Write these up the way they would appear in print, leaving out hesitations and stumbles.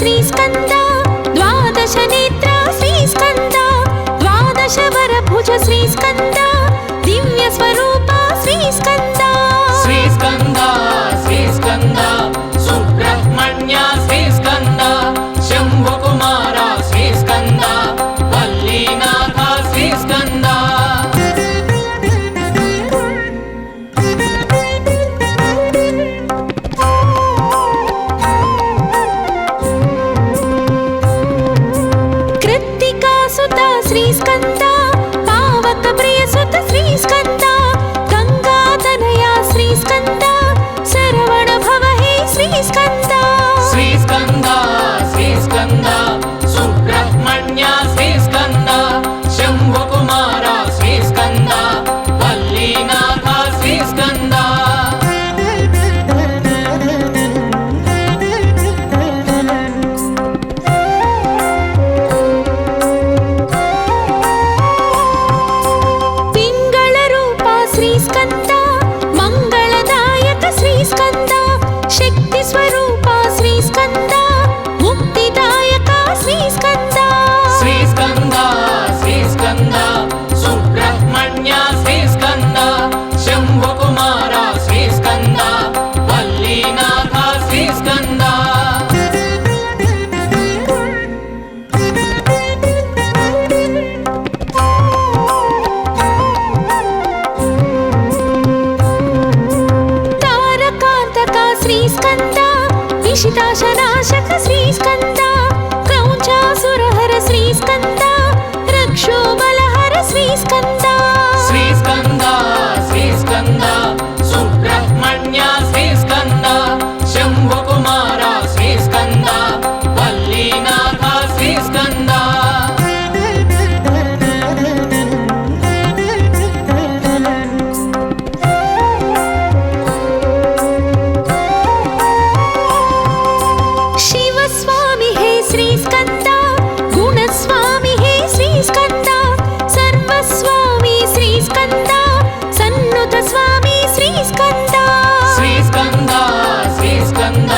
श्रीस्कन्द द्वादश नेत्र श्रीस्कन्द द्वादश वरभुज श्रीस्कन्द दिव्य स्वरूप श्रीस्कन्द श्रीस्कन्द श्रीस्कन्द सुब्रह्मण्य श्रीस्कन्द शम्भुकुमार श्रीस्कन्द वल्लीनाथ श्रीस्कन्द श्रीस्कन्द पावक प्रियसुत श्रीस्कन्द गंगातनया श्रीस्कन्द शरवण भव हे श्रीस्कन्द श्रीस्कन्द श्रीस्कन्द सुब्रह्मण्य श्रीस्कन्द शम्भुकुमार श्रीस्कन्द वल्लीनाथ श्रीस्कन्द श्रीस्कन्द मंगलदायक श्रीस्कन्द शक्ति स्वरूप श्रीस्कन्द मुक्तिदायक श्रीस्कन्द श्रीस्कन्द श्रीस्कन्द सुब्रह्मण्य श्रीस्कन्द शम्भुकुमार श्रीस्कन्द वल्लीनाथ श्रीस्कन्द श्रीस्कन्द विशिताशनाशक श्रीस्कन्द क्रौञ्चासुरहर श्रीस्कन्द रक्षोबलहर श्रीस्कन्द श्रीस्कन्द श्रीस्कन्द सुब्रह्मण्य श्रीस्कन्द शम्भुकुमार श्रीस्कन्द वल्लीनाथ श्रीस्कन्द श्रीस्कन्द गुणस्वामी हे श्रीस्कन्द सर्वस्वामी श्रीस्कन्द सन्नुत स्वामी श्रीस्कन्द श्रीस्कन्द श्रीस्कन्द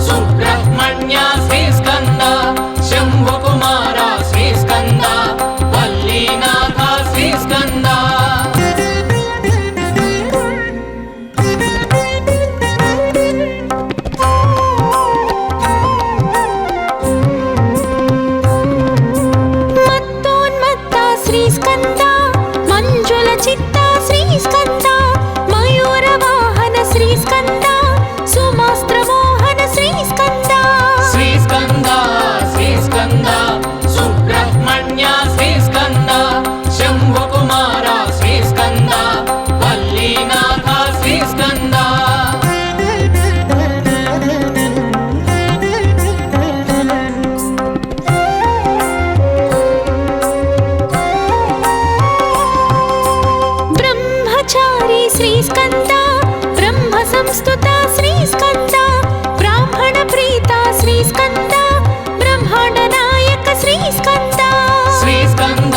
सुब्रह्मण्य श्रीस्कन्द शम्भुकुमार श्रीस्कन्द वल्लीनाथ श्रीस्कन्द श्रीस्कन्द मंजुल चित्त श्रीस्कन्द मयूर वाहन श्रीस्कन्द सुमास्त्र मोहन श्रीस्कन्द श्रीस्कन्द श्रीस्कन्द सुब्रह्मण्य श्रीस्कन्द शम्भुकुमार श्रीस्कन्द वल्लीनाथ श्रीस्कन्द श्रीस्कन्द ब्रह्म संस्तुत श्रीस्कन्द ब्राह्मण प्रीत श्रीस्कन्द ब्रह्मांड नायक श्रीस्कन्द श्रीस्कन्द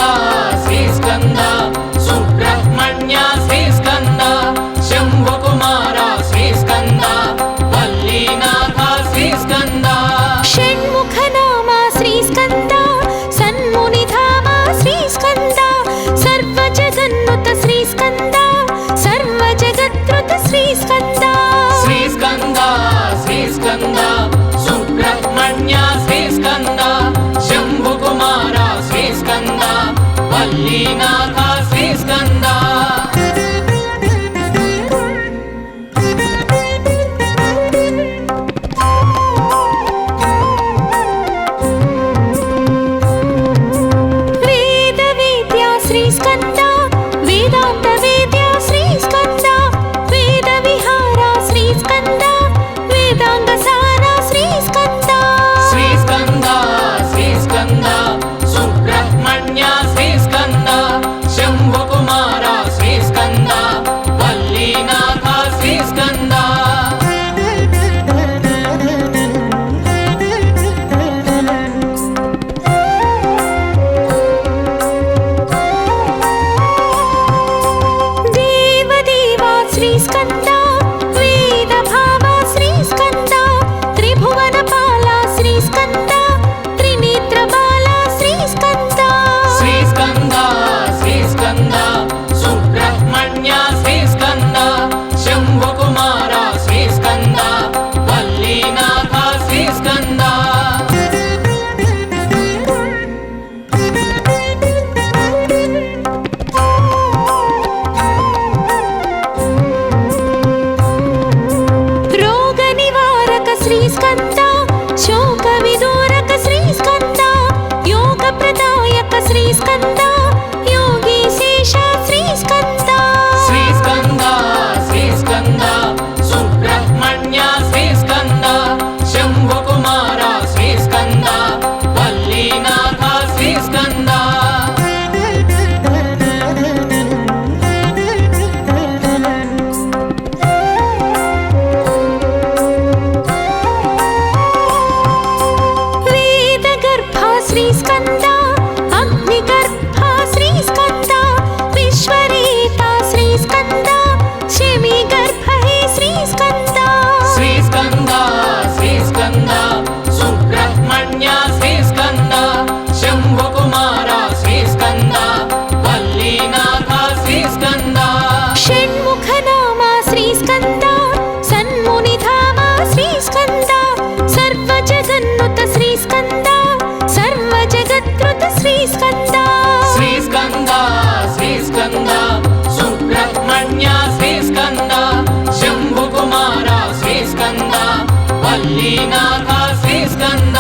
श्रीस्कन्द सुब्रह्मण्य श्रीस्कन्द शम्भुकुमार श्रीस्कन्द वल्लीनाथ श्रीस्कन्द षण्मुख नाम श्रीस्कन्द सन्मुनिधाम श्रीस्कन्द सर्वजगन्नुत श्रीस्कन्द सर्वजगत्कृत श्रीस्कन्द श्रीस्कन्द श्रीस्कन्द सुब्रह्मण्य श्रीस्कन्द शम्भुकुमार श्रीस्कन्द वल्लीनाथ श्रीस्कन्द वेद वेद्या श्रीस्कन्द वेदान्त वेद्या श्रीस्कन्द वेद विहारा श्रीस्कन्द वेदांग सारा श्रीस्कन्द श्रीस्कन्द श्रीस्कन्द सुब्रह्मण्य श्रीस्कन्द शम्भुकुमार श्रीस्कन्द शोकविदूरक श्रीस्कन्द योगप्रदायक श्रीस्कन्द योगीशेष श्रीस्कन्द श्रीस्कन्द श्रीस्कन्द सुब्रह्मण्य श्रीस्कन्द शम्भुकुमार श्रीस्कन्द वल्लीनाथ श्रीस्कन्द श्रीस्कन्द अग्निगर्भ श्रीस्कन्द विश्वरेता श्रीस्कन्द शमीगर्भ हे श्रीस्कन्द श्रीस्कन्द श्रीस्कन्द सुब्रह्मण्य श्रीस्कन्द शम्भुकुमार श्रीस्कन्द वल्लीनाथ श्रीस्कन्द षण्मुखनाम श्रीस्कन्द सन्मुनिधाम श्रीस्कन्द सर्वजगन्नुत श्रीस्कन्द सर्वजगत्कृत श्रीस्कन्द श्रीस्कन्द श्रीस्कन्द सुब्रह्मण्य श्रीस्कन्द शम्भुकुमार श्रीस्कन्द वल्लीनाथ श्रीस्कन्द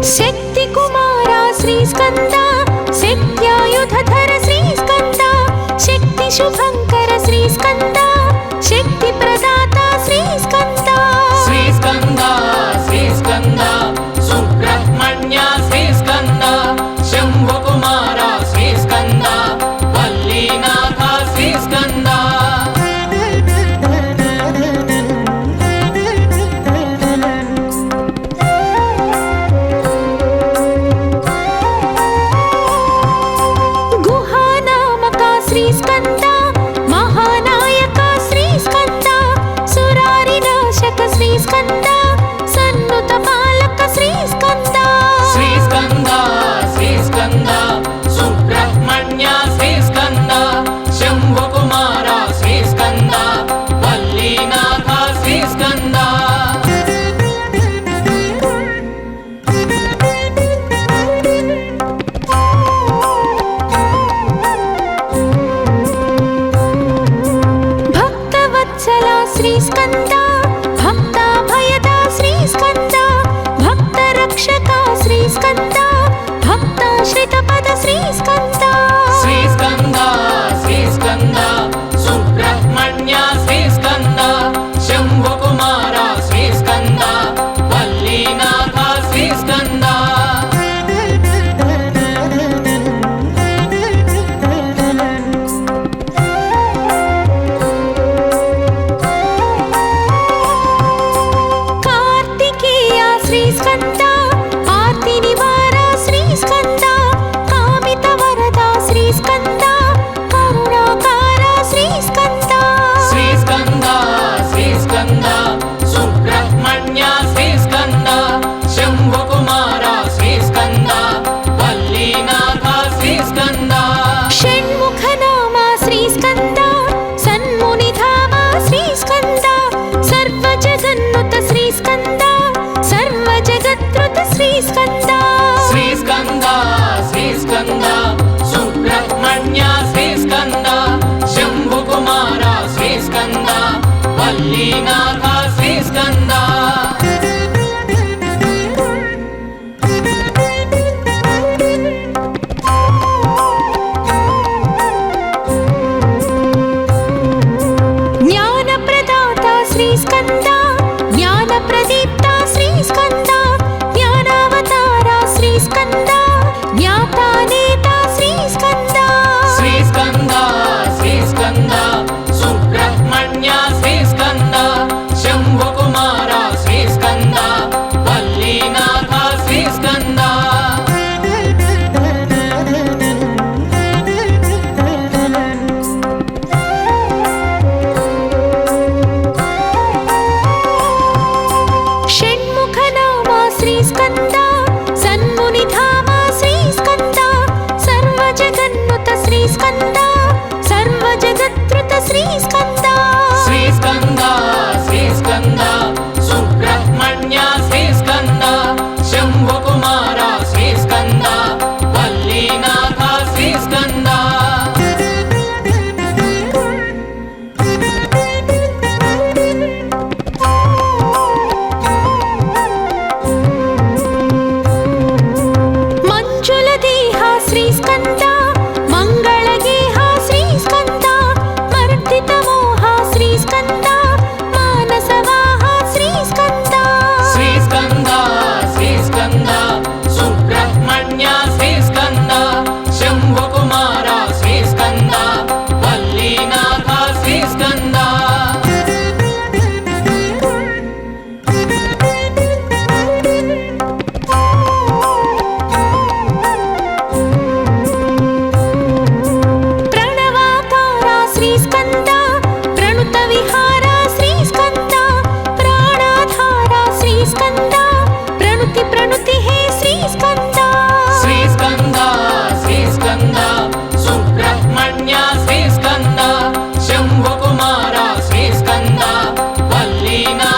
शक्तिकुमार श्रीस्कन्द शक्त्यायुधधर श्रीस्कन्द शक्तिशुभङ्कर श्रीस्कन्द शक्तिप्रदाता श्रीस्कन्द श्रीस्कन्द श्रीस्कन्द सुब्रह्मण्य श्रीस्कन्द शम्भुकुमार श्रीस्कन्द वल्लीनाथ श्रीस्कन्द गुहानामक श्रीस्कन्द महानायक श्रीस्कन्द शम्भुकुमार श्रीस्कन्द वल्लीनाथ श्रीस्कन्द वल्लीनाथ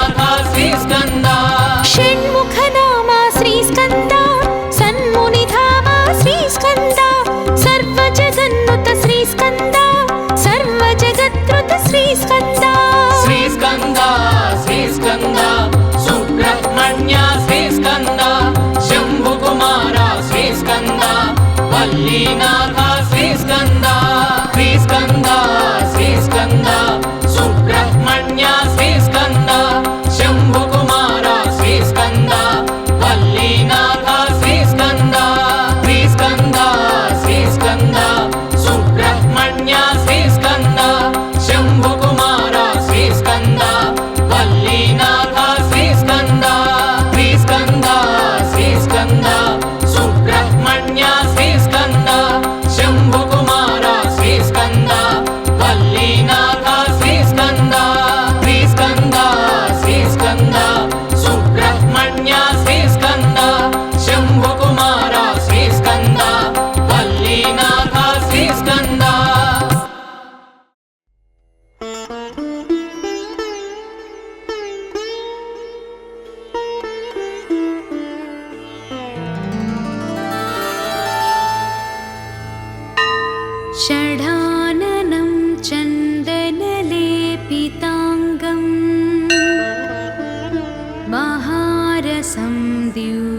श्रीस्कन्द श्रीस्कन्द श्रीस्कन्द सुब्रह्मण्य श्रीस्कन्द शम्भुकुमार श्रीस्कन्द वल्लीनाथ श्रीस्कन्द श्रीस्कन्द श्रीस्कन्द सुब्रह्मण्य श्रीस्कन्द शम्भुकुमार श्रीस्कन्द वल्लीनाथ श्रीस्कन्द श्रीस्कन्द श्रीस्कन्द सुब्रह्मण्य श्रीस्कन्द शम्भुकुमार श्रीस्कन्द वल्लीनाथ श्रीस्कन्द श्रीस्कन्द श्रीस्कन्द सुब्रह्मण्य श्रीस्कन्द शम्भुकुमार श्रीस्कन्द वल्लीनाथ श्रीस्कन्द षडाननं चन्दनलेपिताङ्गं महारसं दिव्यमयूरवाहनं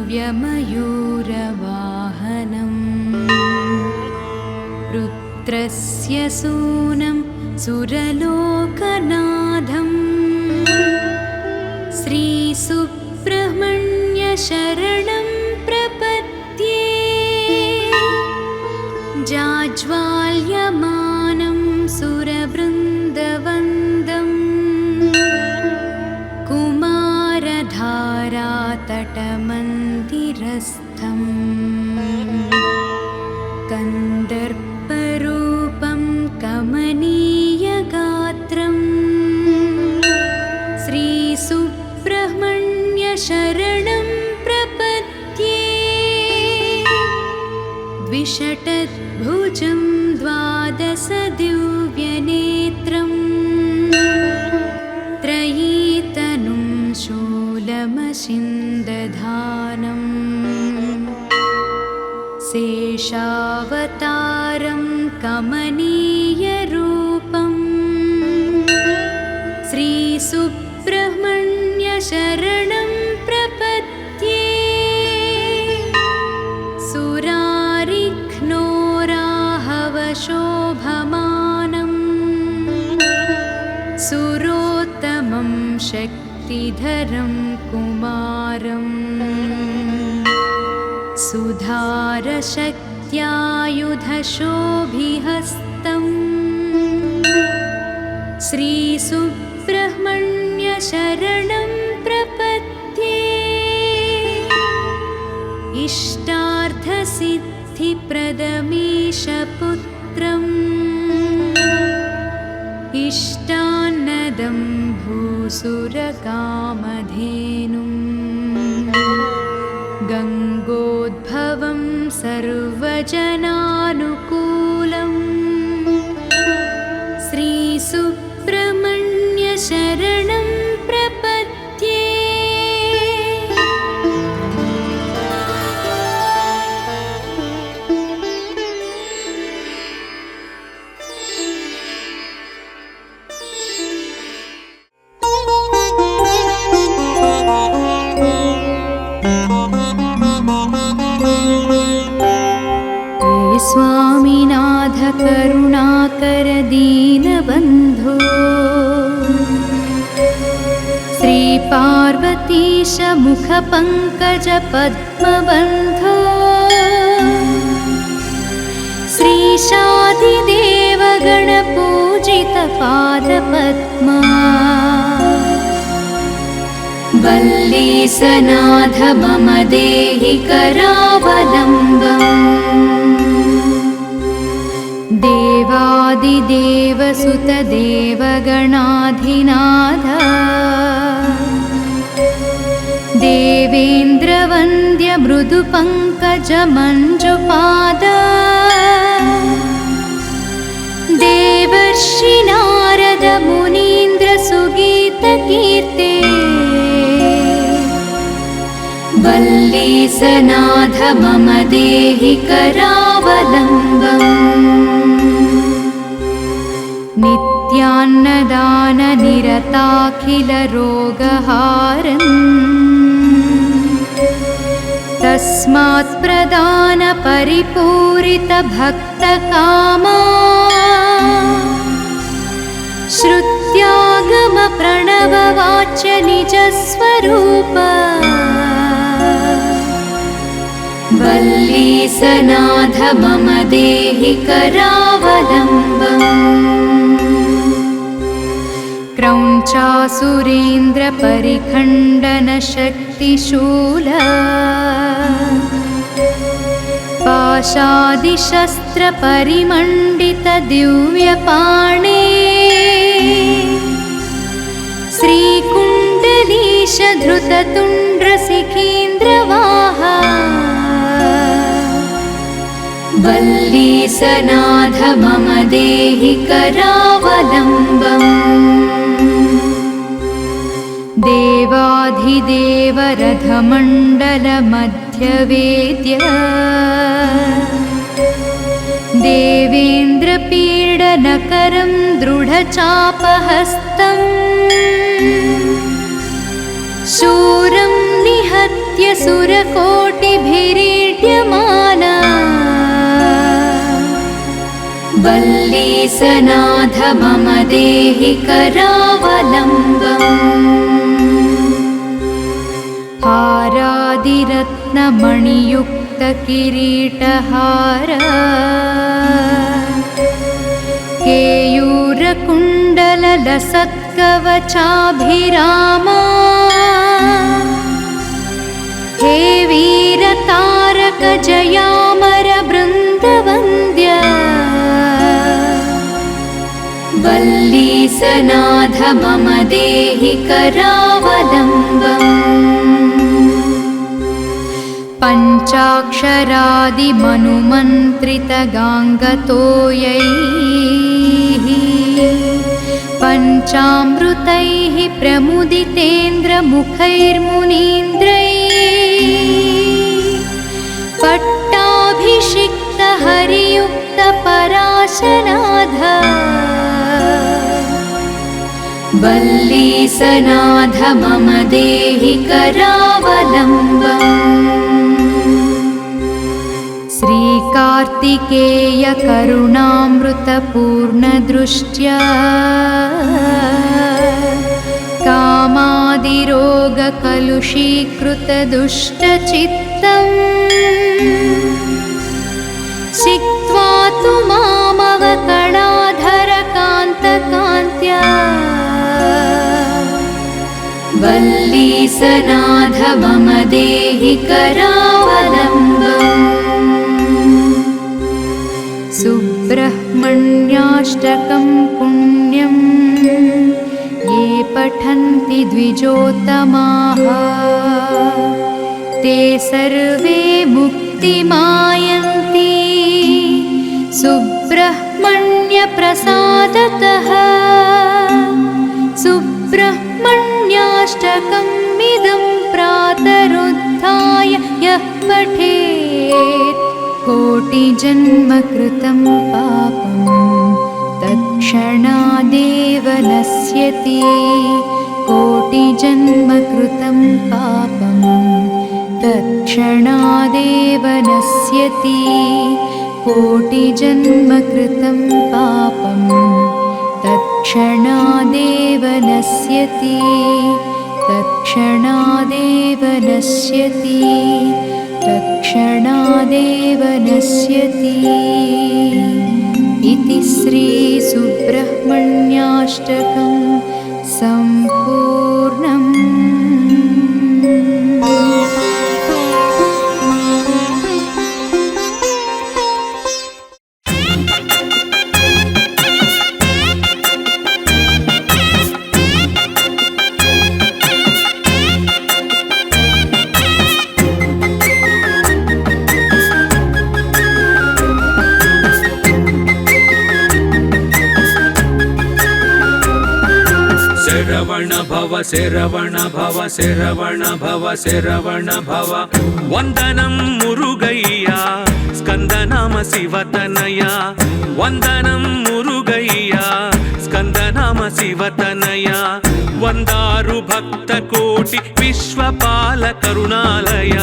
रुद्रस्य सूनं सुरलोकनाथं श्रीसुब्रह्मण्यशरणं प्रपद्ये जाज्वाल्यमानं सुरवृन्दवन्दं कुमारधारातटमन्दिरस्थं कन्दर्परूपं कमनीयगात्रं श्रीसुब्रह्मण्यशरणं प्रपद्ये द्विषटद्भुजं द्वादशदिव्यनेत्रं त्रयीतनुं शूलमशिन्दधानं शेषावतारं कमनीयरूपं श्रीसुब्रह्मण्यशरणं प्रपद्ये सुरारिघ्नोराहवशोभमानं सुरोत्तमं शक्तिधरं कुमारं सुधारशक्त्यायुधशोभिहस्तं श्रीसुब्रह्मण्यशरणं प्रपद्ये इष्टार्थसिद्धिप्रदमीशपुत्रम् इष्टान्नदं भूसुरकामधेनुं गङ्गोद्भवं सर्वजनानुकूलं श्रीसुब्रह्मण्यशरणं प्रपद्ये स्वामिनाथ करुणाकर दीनबन्धो श्रीपार्वतीश मुखपङ्कज पद्मबन्धो पादपद्मा वल्लीसनाथ मम देहि करावलम्बम् देवादिदेवसुत देवगणाधिनाथ देवेन्द्रवन्द्य मृदुपङ्कज मञ्जुपाद देवर्षि नारद मुनीन्द्र सुगीतकीर्ते वल्लीसनाथ मम देहि करावलम्बम् नित्यान्नदान निरताखिल रोगहारम् तस्मात् प्रदान परिपूरित भक्तकामा श्रुत्यागम प्रणववाच्य निजस्वरूप वल्लीसनाथ मम देहि करावलम्बम् क्रौञ्चासुरेन्द्र परिखण्डन शक्तिशूल पाशादिशस्त्र परिमण्डित दिव्यपाणे श्रीकुण्डलीश धृततुण्ड्र सिखीन्द्रवाहा वल्लीसनाथ मम देहि करावलम्बम् देवाधिदेव रथमण्डल मध्यवेद्य देवेन्द्र पीडनकरं दृढचापहस्तम् शूरं निहत्य सुरकोटिभिरीड्यमाना वल्लीसनाथ मम देहि करावलम्बम् हारादिरत्नमणियुक्त किरीटहार केयूरकुण्डल लसत्कवचाभिरामा हे वीरतारक जयामर बृन्दवन्द्य वल्लीसनाथ मम देहि करावलम्बम् पञ्चाक्षरादिमनुमन्त्रितगाङ्गतोयैः पञ्चामृतैः प्रमुदितेन्द्रमुखैर्मुनीन्द्रैः पट्टाभिषिक्त हरियुक्त पराशनाथ वल्लीसनाथ मम देहि करावलम्बम् श्रीकार्तिकेय करुणामृतपूर्णदृष्ट्या कामादिरोगकलुषीकृतदुष्टचित्तम् सिक्त्वा तु मामवकणाधरकान्तकान्त्या वल्लीसनाथ मम देहि करावलम्बम् सुब्रह्मण्याष्टकं पुण्यं ये पठन्ति द्विजोत्तमाः ते सर्वे मुक्तिमायन्ति सुब्रह्मण्यप्रसादतः सुब्रह्मण्याष्टकम् इदं प्रातरुत्थाय यः पठेत् कोटिजन्मकृतं पापं तत्क्षणादेव नश्यति कोटिजन्मकृतं पापं तत्क्षणादेव नश्यति कोटिजन्मकृतं पापं तत्क्षणादेव नश्यति तत्क्षणादेव नश्यति तत्क्षणादेव नश्यति इति श्रीसुब्रह्मण्याष्टकं सम्पूर्णम्। శరవణ భవ శరవణ భవ శరవణ భవ శరవణ భవ వందనం మురుగయ్యా స్కందనామ శివతనయ వందనం మురుగయ్యా స్కందనామ శివతనయ వందారు భక్త కోటి విశ్వపాల కరుణాలయ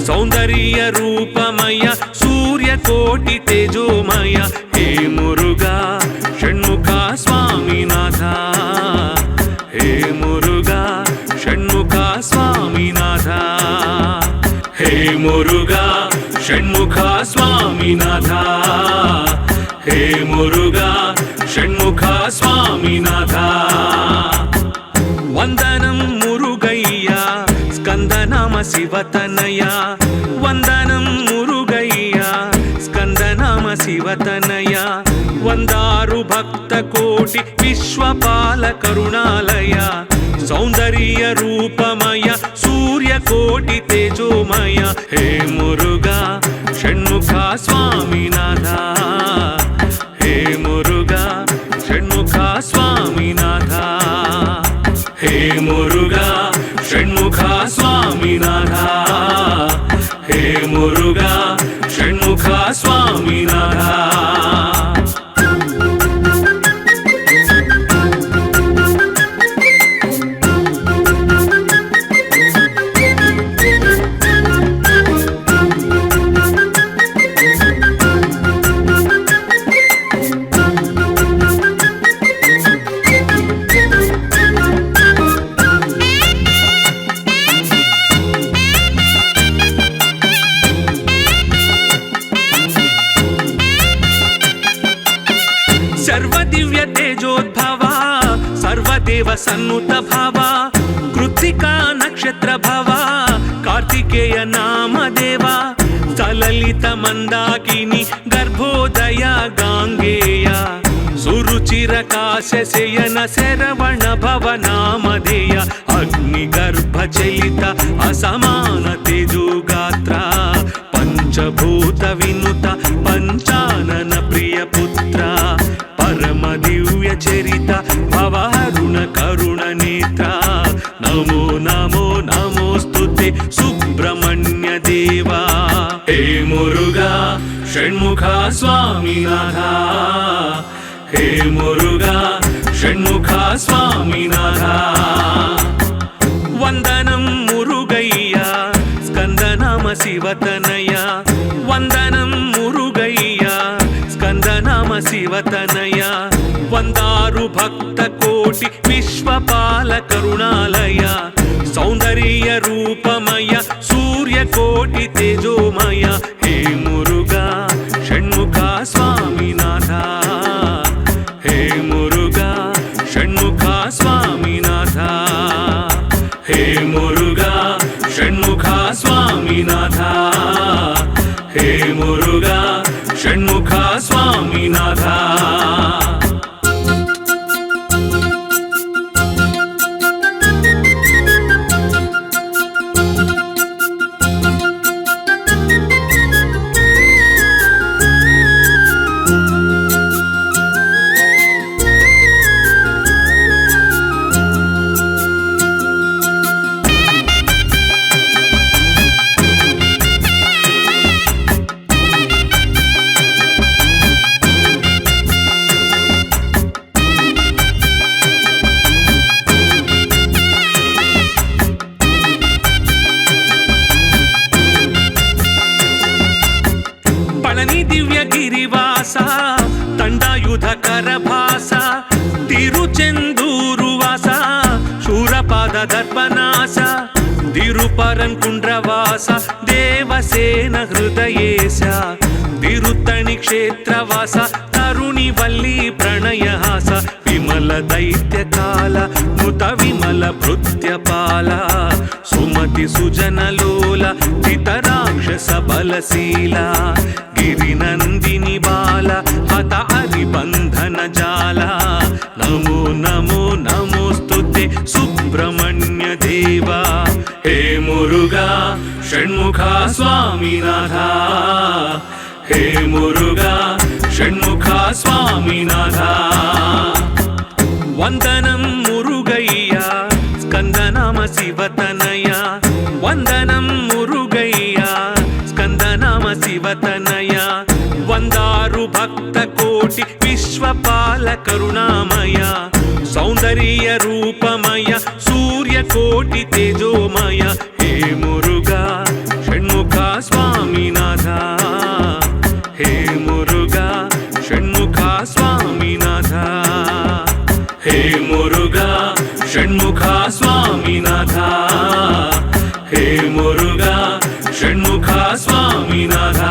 సౌందర్య రూపమయ సూర్య కోటి తేజోమయ హే మురుగా షణ్ముఖ స్వామినాథ హే మురుగా షణ్ముఖ స్వామినాథ హే మురుగా షణ్ముఖ స్వామినాథ హే మురుగా షణ్ముఖ స్వామినాథ వందనం మురుగయ్యా స్కందనామ శివతనయ వందనం మురుగయ్యా స్కందనామ శివతనయ వందారు భక్త కోటి విశ్వపాల కరుణాలయ సౌందర్య రూపమయ సూర్య కోటి తేజోమయ హే మురుగా షణ్ముఖ స్వామినాథ హే మురుగా షణ్ముఖ స్వామినాథ హే మురుగా షణ్ముఖ స్వామినాథ హే మురుగా షణ్ముఖ స్వామినాథ सर्वदिव्य तेजोद्भवा सर्वदेव सन्नुत भवा कृत्तिका नक्षत्र भवा कार्तिकेय नाम देवा सललित मंदाकिनी गर्भोदय गांगेय सुरुचिर काशयन शरवण भव नामधेय अग्निगर्भ चलित असमान तेजोगात्र पंचभूत विनुत पंचानन प्रिय पुत्र परम दिव्य चरित भवहरुण करुण नेत्र नमो नमो नमोस्तुते सुब्रह्मण्य देवा हे मुरुगा षण्मुख स्वामिनाथ हे मुरुगा षण्मुख स्वामिनाथ वंदनं मुरुगय्या स्कंदनाम शिवतनय वंदनं मुरुगय्या स्कंदनाम शिवतनय वंदारु भक्त कोटि विश्वपाल करुणालय सौंदर्य रूपमय सूर्य कोटि तेजोमय हे मुरुगा षण्मुख स्वामिनाथ हे मुरुगा षण्मुख स्वामिनाथ हे मुरुगा षण्मुख स्वामिनाथ हे मुरुगा षण्मुख स्वामिनाथ पळनि दिव्य गिरिवास तंडायुध करभास तिरुचेंदूरुवास शूरपाद दर्पनास तिरुपरन कुंड्रवास देवसेन हृदयेश तिरुत्तणि क्षेत्रवास तरुणि वल्ल ಮೂಲ ದೈತ್ಯಕಾಲ ಮೃತ ವಿಮಲ ಭೃತ್ಯಪಾಲ ಸುಮತಿ ಸುಜನಲೋಲ ಚಿತರಾಕ್ಷಸ ಬಲಶೀಲ ಗಿರಿನಂದಿನಿ ಬಾಲ ಹತ ಹರಿಬಂಧನ ಜಾಲ ನಮೋ ನಮೋ ನಮೋಸ್ತುತೆ ಸುಬ್ರಹ್ಮಣ್ಯ ದೇವ ಹೇ ಮುರುಘಾ ಷಣ್ಮುಖ ಸ್ವಾಮಿನಾಥ ಹೇ ಮುರುಘಾ ಷಣ್ಮುಖ ಸ್ವಾಮಿನಾಥ ವಂದನಂ ಮುರುಗಯ್ಯ ಸ್ಕಂದನಾಮ ಶಿವತನಯ ವಂದನಂ ಮುರುಗಯ್ಯ ಸ್ಕಂದನಾಮ ಶಿವತನಯ ವಂದಾರು ಭಕ್ತ ಕೋಟಿ ವಿಶ್ವಪಾಲ ಕರುಣಾಮಯ ಸೌಂದರ್ಯ ರೂಪಮಯ ಸೂರ್ಯ ಕೋಟಿ ತೇಜೋಮಯ ಹೇ ಮುರುಘಾ ಷಣ್ಮುಖ ಸ್ವಾಮಿನಾಥ ಹೇ ಮುರುಘಾ ಷಣ್ಮುಖ ಸ್ವಾಮಿನಾಥ ಹೇ ಮುರುಘಾ ಷಣ್ಮುಖ ಸ್ವಾಮಿನಾಥ ಹೇ ಮುರುಘಾ ಷಣ್ಮುಖ ಸ್ವಾಮಿನಾಥ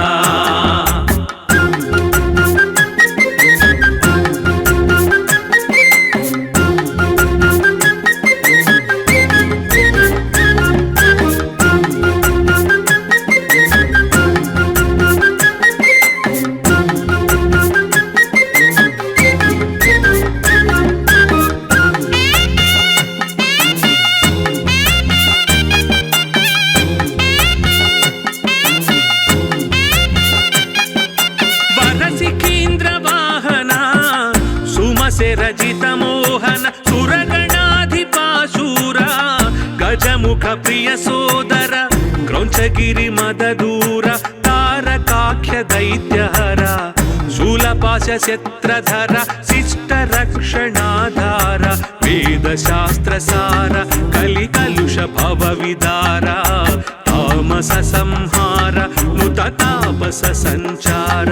ರಜಿತ ಮೋಹನ ಸುರಗಣಾಧಿಪಾಶೂರ ಗಜಮುಖ ಪ್ರಿಯ ಸೋದರ ಕ್ರೌಂಚಗಿರಿ ಮದದೂರ ತಾರಕಾಖ್ಯ ದೈತ್ಯಹರ ಶೂಲಪಾಶ ಶಸ್ತ್ರಧರ ಶಿಷ್ಟ ರಕ್ಷಣಾಧಾರ ವೇದಶಾಸ್ತ್ರ ಸಾರ ಕಲಿ ಕಲುಷ ಭವ ವಿದಾರ ತಾಮಸ ಸಂಹಾರ ನುತ ತಾಪಸ ಸಂಚಾರ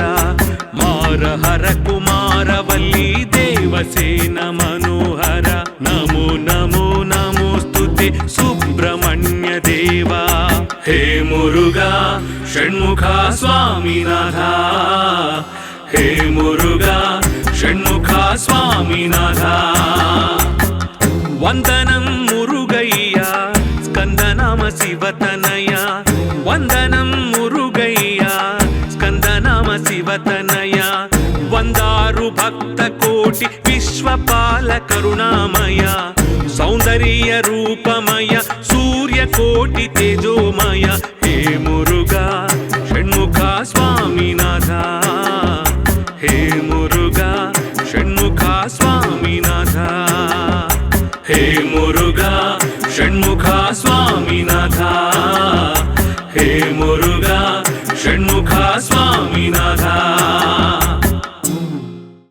ಮಾರಹರ ಕುಮಾರ ವಲ್ಲಿ ದೇವಸೇನ ಮನೋಹರ ನಮೋ ನಮೋ ನಮೋಸ್ತುತೆ ಸುಬ್ರಹ್ಮಣ್ಯ ದೇವ ಹೇ ಮುರುಘಾ ಷಣ್ಮುಖ ಸ್ವಾಮಿನಾಥ ಹೇ ಮುರುಘಾ ಷಣ್ಮುಖ ಸ್ವಾಮಿನಾಥ ವಂದನಂ ಮುರುಗಯ್ಯ ಸ್ಕಂದನಾಮ ಶಿವತನಯ ವಂದನಂ ಮುರುಗಯ್ಯ ಸ್ಕಂದನಾಮ ಶಿವತನಯ ವಂದಾರು ಭಕ್ತ ಕೋಟಿ ವಿಶ್ವಪಾಲ ಕರುಣಾಮಯ ಸೌಂದರ್ಯ ರೂಪಮಯ ಸೂರ್ಯ ಕೋಟಿ ತೇಜೋಮಯ ಹೇ ಮುರುಘಾ ಷಣ್ಮುಖ ಸ್ವಾಮಿನಾಥ ಹೇ ಮುರುಘಾ ಷಣ್ಮುಖ ಸ್ವಾಮಿನಾಥ ಹೇ ಮುರುಘಾ ಷಣ್ಮುಖ ಸ್ವಾಮಿನಾಥ ಹೇ ಮುರುಘಾ